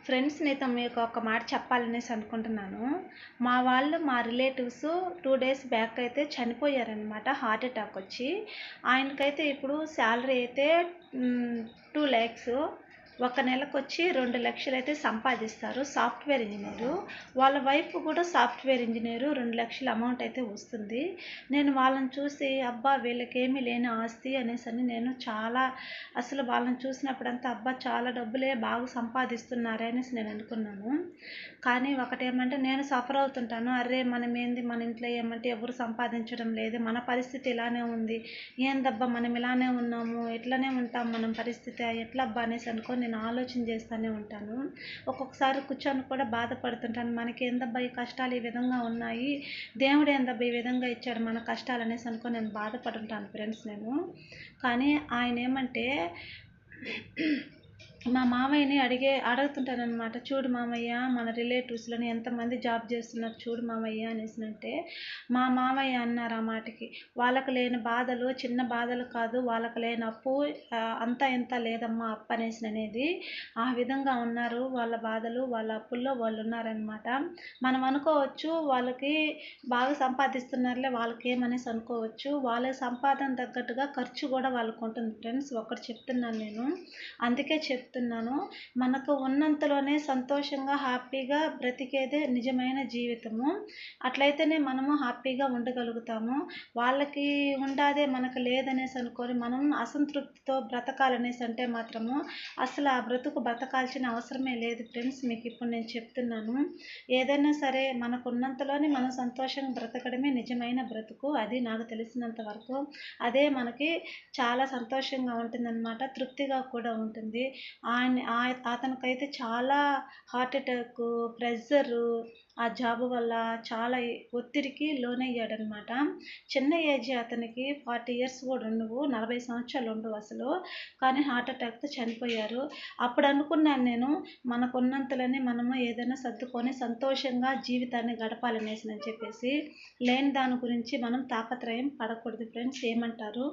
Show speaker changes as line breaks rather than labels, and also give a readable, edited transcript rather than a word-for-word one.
Friends నీతో మీకు ఒక మాట చెప్పాలనేసి అనుకుంటున్నాను. మా రిలేటివ్స్ 2 డేస్ బ్యాక్ అయితే చనిపోయారనమాట హార్ట్ అటాక్ వచ్చి. ఆయనకైతే ఇప్పుడు శాలరీ అయితే 2 lakhs, ఒక నెలకొచ్చి 2 లక్షలు అయితే సంపాదిస్తారు. Software engineer. వాళ్ళ వైఫ్ కూడా సాఫ్ట్వేర్ ఇంజనీరు. 2 లక్షల అమౌంట్ అయితే వస్తుంది. నేను వాళ్ళని చూసి అబ్బా వీళ్ళకేమీ లేని ఆస్తి అనేసని నేను అసలు వాళ్ళని చూసినప్పుడంతా అబ్బా చాలా డబ్బులే బాగా సంపాదిస్తున్నారే అనేసి నేను అనుకున్నాను. కానీ ఒకటేమంటే నేను సఫర్ అవుతుంటాను. అర్రే మనమేంది మన ఇంట్లో ఏమంటే ఎవరు సంపాదించడం లేదు, మన పరిస్థితి ఇలానే ఉంది, ఏందబ్బా మనం ఇలానే ఉన్నాము, ఇట్లానే ఉంటాం మనం పరిస్థితి ఎట్లబ్బా అనేసి అనుకొని నేను ఆలోచన చేస్తూనే ఉంటాను. ఒక్కొక్కసారి కూర్చొని కూడా బాధపడుతుంటాను. మనకి ఏందబ్బా ఈ కష్టాలు ఈ విధంగా ఉన్నాయి, దేవుడు ఏందబ్బా ఈ విధంగా ఇచ్చాడు మన కష్టాలు అనేసి అనుకొని నేను బాధపడుంటాను ఫ్రెండ్స్ నేను. కానీ ఆయన ఏమంటే మా మామయ్యని అడుగుతుంటానన్నమాట. చూడు మామయ్య మన రిలేటివ్స్‌లోని ఎంతమంది జాబ్ చేస్తున్నారు చూడు మామయ్య అనేసినంటే, మా మామయ్య అన్నారు ఆ మాటకి, వాళ్ళకి లేని బాధలు చిన్న బాధలు కాదు, వాళ్ళకి లేని అప్పు అంతా ఇంత లేదమ్మా అప్పు అనేసిననేది. ఆ విధంగా ఉన్నారు వాళ్ళ బాధలు, వాళ్ళ అప్పుల్లో వాళ్ళున్నారనమాట. మనం అనుకోవచ్చు వాళ్ళకి బాగా సంపాదిస్తున్నారులే వాళ్ళకేమనేసి అనుకోవచ్చు. వాళ్ళ సంపాదన తగ్గట్టుగా ఖర్చు కూడా వాళ్ళకుంటుంది ఫ్రెండ్స్. ఒకటి చెప్తున్నాను నేను. అందుకే చెప్తున్నాను, మనకు ఉన్నంతలోనే సంతోషంగా హ్యాపీగా బ్రతికేదే నిజమైన జీవితము. అట్లయితేనే మనము హ్యాపీగా ఉండగలుగుతాము. వాళ్ళకి ఉండాదే మనకు లేదనేసి అనుకొని మనం అసంతృప్తితో బ్రతకాలనేసి అంటే మాత్రము అసలు ఆ బ్రతుకు బ్రతకాల్సిన అవసరమే లేదు ఫ్రెండ్స్. మీకు ఇప్పుడు నేను చెప్తున్నాను, ఏదైనా సరే మనకు ఉన్నంతలోనే మనం సంతోషంగా బ్రతకడమే నిజమైన బ్రతుకు. అది నాకు తెలిసినంత వరకు అదే మనకి చాలా సంతోషంగా ఉంటుందన్నమాట, తృప్తిగా కూడా ఉంటుంది. అతనికైతే చాలా హార్ట్ అటాక్, ప్రెషరు, ఆ జాబ్ వల్ల చాలా ఒత్తిడికి లోనయ్యాడనమాట. చిన్న ఏజే అతనికి, 40 years కూడా ఉండవు, 40 సంవత్సరాలు ఉండవు అసలు. కానీ హార్ట్ అటాక్తో చనిపోయారు. అప్పుడు అనుకున్నాను నేను, మనకున్నంతలోనే మనము ఏదైనా సర్దుకొని సంతోషంగా జీవితాన్ని గడపాలనేసి అని చెప్పేసి. లేని దాని గురించి మనం తాపత్రయం పడకూడదు ఫ్రెండ్స్. ఏమంటారు?